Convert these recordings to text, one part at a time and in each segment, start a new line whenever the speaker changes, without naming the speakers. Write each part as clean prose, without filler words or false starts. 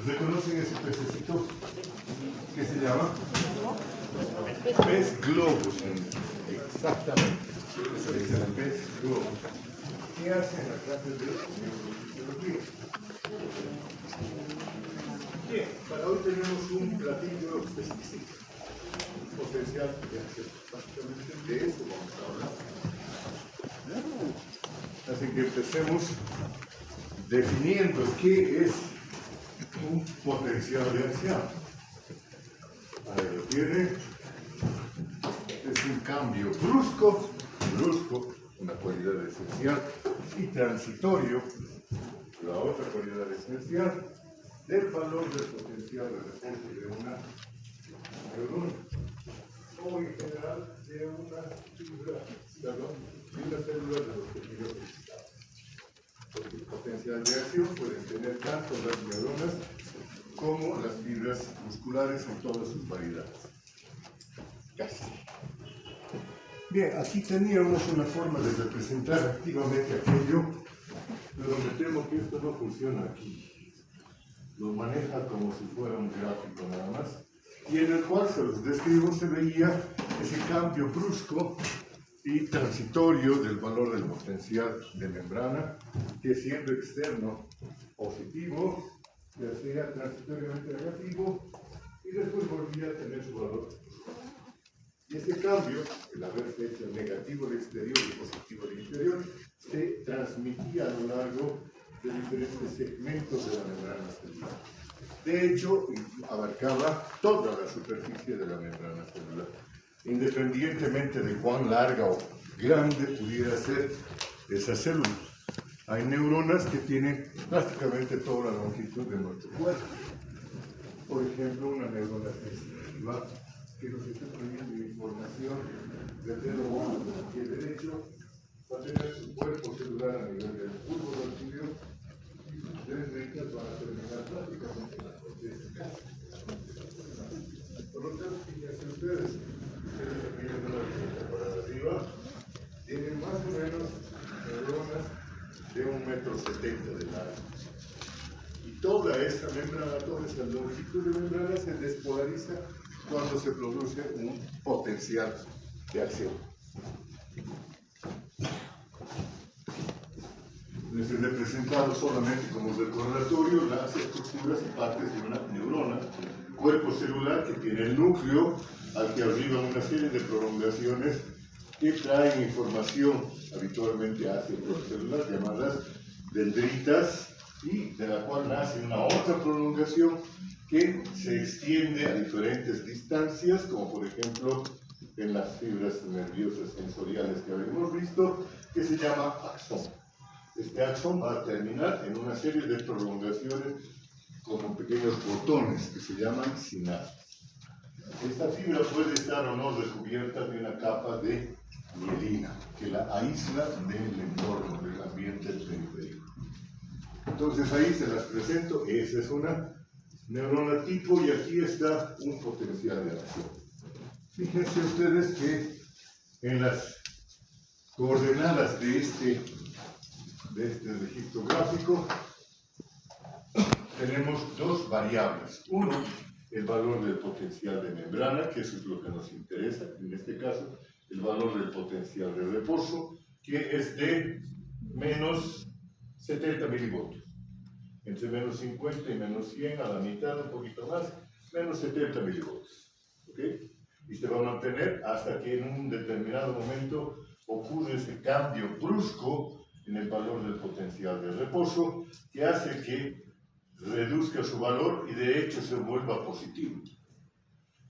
¿Reconocen ese pececito? ¿Qué se llama? Pez globo. Exactamente. Eso es el pez globo. ¿Qué hace en la clase de neurofisiología? Bien, para hoy tenemos un platillo específico. Potencial de acción. Básicamente de eso vamos a hablar. Así que empecemos definiendo qué es un potencial de acción. Ahí lo tiene. Es un cambio brusco, una cualidad esencial, y transitorio, la otra cualidad esencial, del valor del potencial de reposo de una neurona, o en general de una fibra celular de los tejidos excitados. Porque el potencial de acción pueden tener tanto las neuronas como las fibras musculares en todas sus variedades. Casi. Bien, aquí teníamos una forma de representar activamente aquello, pero me temo que esto no funciona aquí. Lo maneja como si fuera un gráfico nada más, y en el cual se los describo, se veía ese cambio brusco y transitorio del valor del potencial de membrana, que siendo externo positivo, ya sea transitoriamente negativo, y después volvía a tener su valor. Y ese cambio, el haberse hecho negativo de exterior y positivo de interior, se transmitía a lo largo de diferentes segmentos de la membrana celular. De hecho, abarcaba toda la superficie de la membrana celular, independientemente de cuán larga o grande pudiera ser esa célula. Hay neuronas que tienen prácticamente toda la longitud de nuestro cuerpo. Por ejemplo, una neurona sensitiva que nos está trayendo información del dedo gordo del pie derecho, va a tener su cuerpo celular a nivel del bulbo del pie, y sus dendritas van a terminar prácticamente en la corteza. Por lo tanto, fíjense ustedes vienen de la visita para arriba, tienen más o menos neuronas de 1,70 m de largo. Y toda esa membrana, toda esa longitud de membrana se despolariza cuando se produce un potencial de acción. Les he representado solamente como recordatorio las estructuras y partes de una neurona, cuerpo celular que tiene el núcleo, al que arriba una serie de prolongaciones que traen información habitualmente hacia el cuerpo celular, llamadas dendritas, y de la cual nace una otra prolongación que se extiende a diferentes distancias, como por ejemplo en las fibras nerviosas sensoriales que habíamos visto, que se llama axón. Este axón va a terminar en una serie de prolongaciones como pequeños botones que se llaman sinapsis. Esta fibra puede estar o no recubierta de una capa de mielina, que la aísla del entorno, del ambiente periférico. Entonces ahí se las presento. Esa es una neurona tipo y aquí está un potencial de acción. Fíjense ustedes que en las coordenadas de este registro gráfico tenemos dos variables. Uno, el valor del potencial de membrana, que eso es lo que nos interesa, en este caso el valor del potencial de reposo, que es de menos 70 milivoltios. Entre menos 50 y menos 100, a la mitad, un poquito más, menos 70 milivoltios. ¿Ok? Y se va a mantener hasta que en un determinado momento ocurre ese cambio brusco en el valor del potencial de reposo, que hace que reduzca su valor y de hecho se vuelva positivo.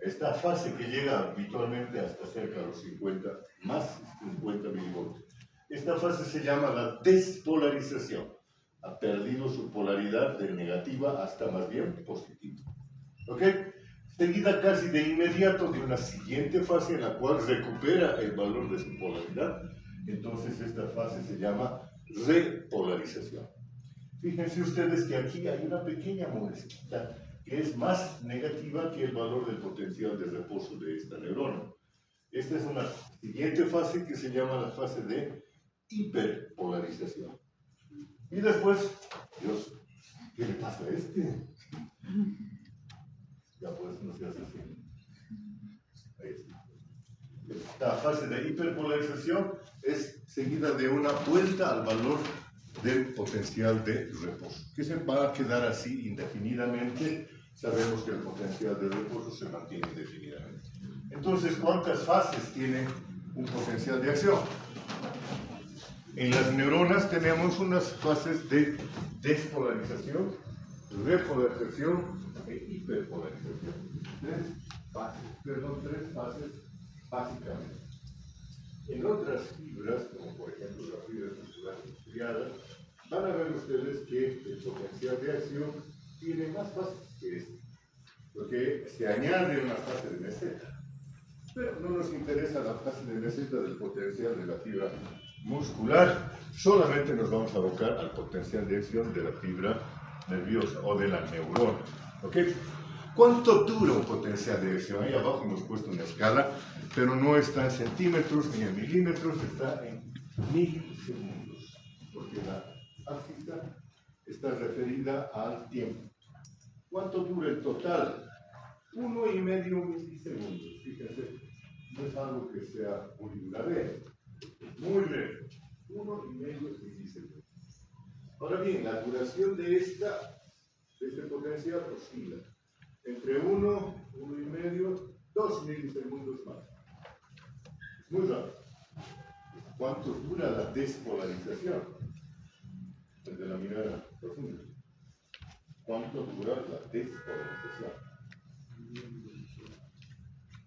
Esta fase que llega habitualmente hasta cerca de los 50, más 50 milivoltios. Esta fase se llama la despolarización. Ha perdido su polaridad de negativa hasta más bien positiva. ¿Ok? Seguida casi de inmediato de una siguiente fase en la cual recupera el valor de su polaridad. Entonces esta fase se llama repolarización. Fíjense ustedes que aquí hay una pequeña muesquita que es más negativa que el valor del potencial de reposo de esta neurona. Esta es una siguiente fase que se llama la fase de hiperpolarización. Y después, Dios, ¿qué le pasa a este? La fase de hiperpolarización es seguida de una vuelta al valor del potencial de reposo, que se va a quedar así indefinidamente. Sabemos que el potencial de reposo se mantiene indefinidamente. Entonces, ¿cuántas fases tiene un potencial de acción? En las neuronas tenemos unas fases de despolarización, repolarización e hiperpolarización. Tres fases básicamente. En otras fibras, como por ejemplo las fibras musculares estriadas, van a ver ustedes que el potencial de acción tiene más fases que este, porque se añade una fase de meseta. Pero no nos interesa la fase de meseta del potencial de la fibra muscular, solamente nos vamos a abocar al potencial de acción de la fibra nerviosa o de la neurona. ¿Ok? ¿Cuánto dura un potencial de acción? Ahí abajo hemos puesto una escala, pero no está en centímetros ni en milímetros, está en milisegundos, porque la áfrica está referida al tiempo. ¿Cuánto dura el total? 1,5 milisegundos. Fíjense, no es algo que sea muy duradero, es muy breve. 1,5 milisegundos. Ahora bien, la duración de este potencial oscila entre 1, 1,5, 2 milisegundos más. Es muy rápido. ¿Cuánto dura la despolarización? Desde la mirada profunda. ¿Cuánto dura la despolarización?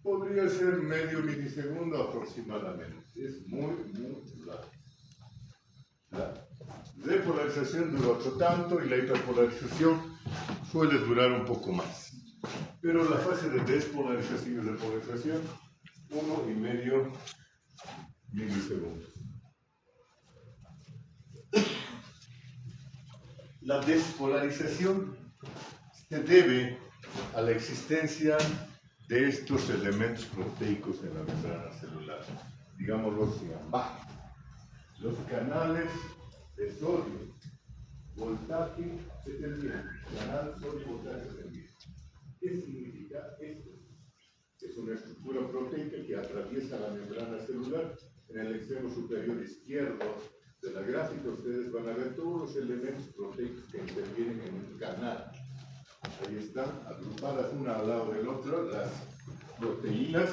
Podría ser medio milisegundo aproximadamente. Es muy rápido. La repolarización dura otro tanto y la hiperpolarización suele durar un poco más. Pero la fase de despolarización y repolarización, 1,5 milisegundos. La despolarización se debe a la existencia de estos elementos proteicos en la membrana celular, digámoslo así, los canales de sodio, voltaje determinante, canal sodio voltaje determinante. ¿Qué significa esto? Es una estructura proteica que atraviesa la membrana celular. En el extremo superior izquierdo de la gráfica ustedes van a ver todos los elementos proteicos que intervienen en un canal. Ahí están agrupadas una al lado del otro las proteínas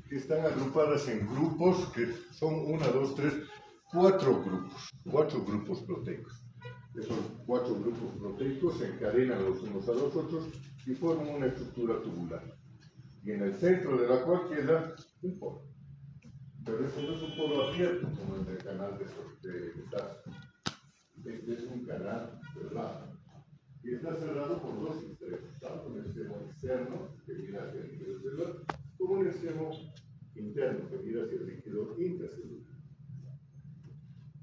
que están agrupadas en grupos que son 1, 2, 3, 4 grupos proteicos. Esos 4 grupos proteicos se encadenan los unos a los otros y forman una estructura tubular. Y en el centro de la cual queda un poro. Pero este no es un poro abierto como el del canal de potasio. Este es un canal cerrado. Y está cerrado por dos extremos, tanto un extremo externo que mira hacia el líquido celular, como un extremo interno que mira hacia el líquido intracelular.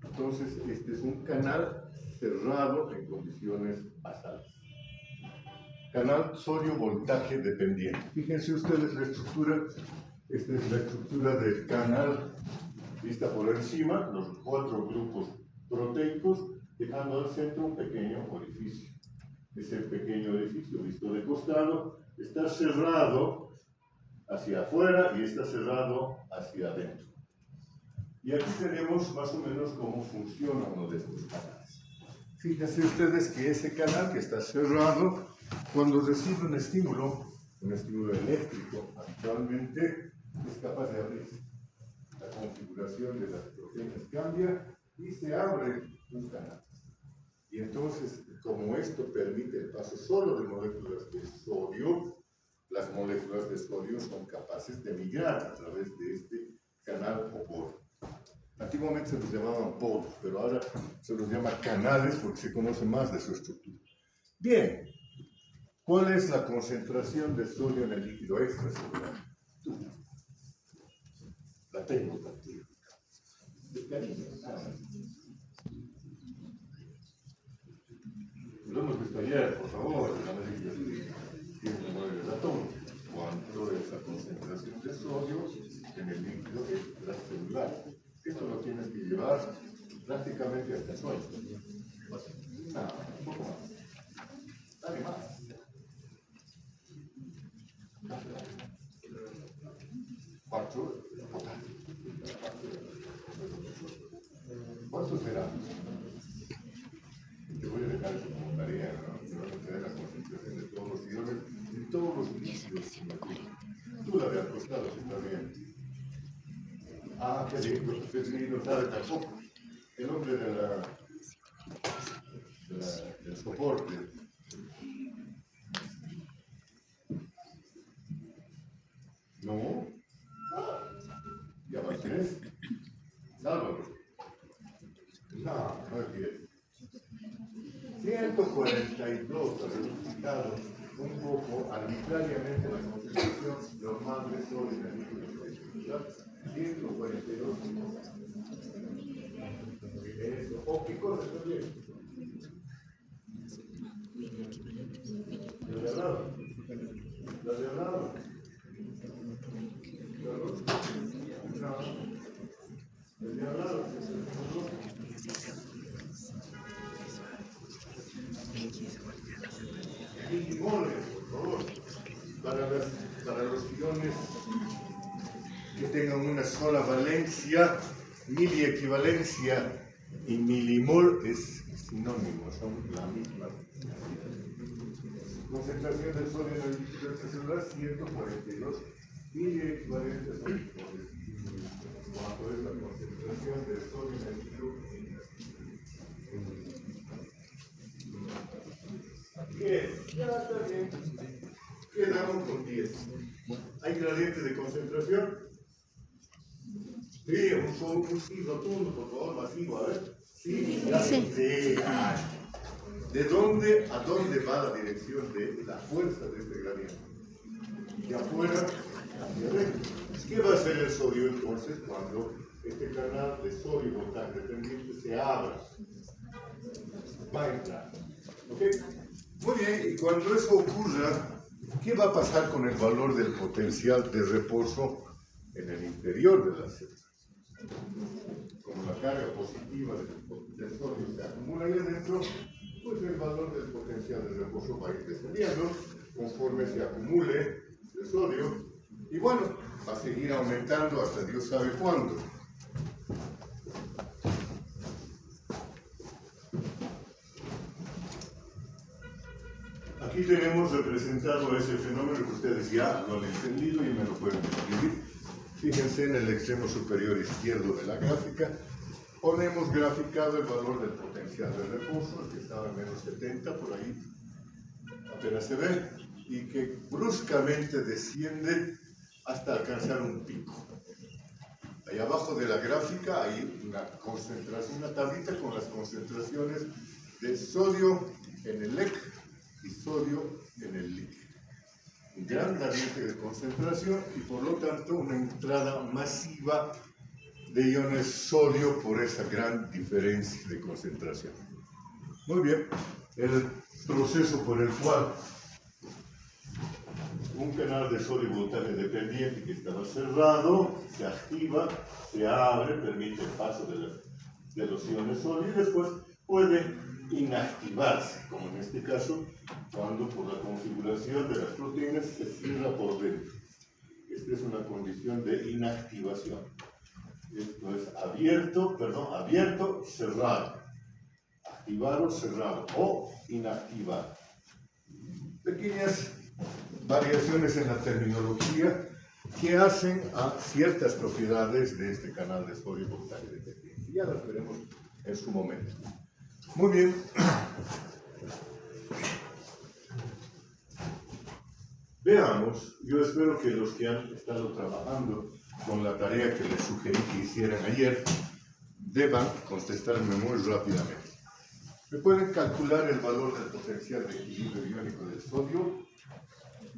Entonces, este es un canal cerrado en condiciones basales. Canal sodio-voltaje dependiente. Fíjense ustedes la estructura. Esta es la estructura del canal vista por encima, los 4 grupos proteicos, dejando al centro un pequeño orificio. Ese pequeño orificio visto de costado está cerrado hacia afuera y está cerrado hacia adentro. Y aquí tenemos más o menos cómo funciona uno de estos canales. Fíjense ustedes que ese canal que está cerrado, cuando recibe un estímulo eléctrico, habitualmente es capaz de abrirse. La configuración de las proteínas cambia y se abre un canal. Y entonces, como esto permite el paso solo de moléculas de sodio, las moléculas de sodio son capaces de migrar a través de este canal o poro. Antiguamente se los llamaban poros, pero ahora se los llama canales porque se conoce más de su estructura. Bien, ¿cuál es la concentración de sodio en el líquido extracelular? La tengo contigo. De cariño. Lo hemos visto ayer, por favor, tiene memoria del átomo. ¿Cuánto es la concentración de sodio en el líquido extracelular? Esto lo tienes que llevar prácticamente hasta el suelo. No, un poco más. Dale más. Cuatro, potasio. será? Te voy a dejar eso como tarea, ¿no? Te voy a tener la concentración de todos los guiones, de todos los ministros. Tú la de al costado, si está bien. Ah, qué lindo, usted ni lo sabe tampoco. El hombre del soporte. ¿No? ¿Ya va a ser? Sálvalo. No, no es bien. 142, habíamos quitado un poco arbitrariamente la concentración normal de sodio en el líquido. 142. Eso. ¿O qué cosa está bien? La de al lado. La de al lado. No. La de al lado. Milimoles, por favor, para los iones que tengan una sola valencia, miliequivalencia y milimol es sinónimo, son la misma. Concentración del sodio en el líquido extracelular 142 miliequivalencias son mimoles. ¿Cuánto es la concentración del sodio en el líquido? Ya está bien. Quedamos con 10. ¿Hay gradientes de concentración? Sí, un sí rotundo, por favor, masivo, a ver. Sí. ¿De dónde a dónde va la dirección de la fuerza de este gradiente? De afuera hacia adentro. ¿Qué va a hacer el sodio entonces cuando este canal de sodio voltaje dependiente se abra? Va a entrar. ¿Ok? Muy bien, y cuando eso ocurra, ¿qué va a pasar con el valor del potencial de reposo en el interior de la celda? Como la carga positiva del sodio se acumula ahí adentro, pues el valor del potencial de reposo va a ir descendiendo conforme se acumule el sodio. Y bueno, va a seguir aumentando hasta Dios sabe cuándo. Aquí tenemos representado ese fenómeno que ustedes ya lo han entendido y me lo pueden describir. Fíjense en el extremo superior izquierdo de la gráfica. Ponemos graficado el valor del potencial de reposo, el que estaba en menos 70, por ahí apenas se ve, y que bruscamente desciende hasta alcanzar un pico. Ahí abajo de la gráfica hay una concentración, una tablita con las concentraciones de sodio en el LEC y sodio en el líquido. Un gran gradiente de concentración y por lo tanto una entrada masiva de iones sodio por esa gran diferencia de concentración. Muy bien, el proceso por el cual un canal de sodio voltaje dependiente que estaba cerrado se activa, se abre, permite el paso de los iones sodio y después puede inactivarse, como en este caso, cuando por la configuración de las proteínas se cierra por dentro. Esta es una condición de inactivación. Esto es abierto, cerrado. Activado, cerrado o inactivado. Pequeñas variaciones en la terminología que hacen a ciertas propiedades de este canal de sodio voltaje dependiente. Ya las veremos en su momento. Muy bien. Veamos, yo espero que los que han estado trabajando con la tarea que les sugerí que hicieran ayer deban contestarme muy rápidamente. ¿Me pueden calcular el valor del potencial de equilibrio iónico del sodio?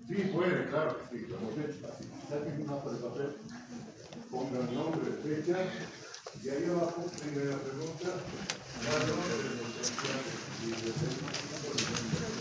Sí, pueden, claro que sí, lo hemos hecho así. Saquen un mapa de papel, pongan nombre, fecha, y ahí abajo, primera pregunta, valor del potencial de equilibrio.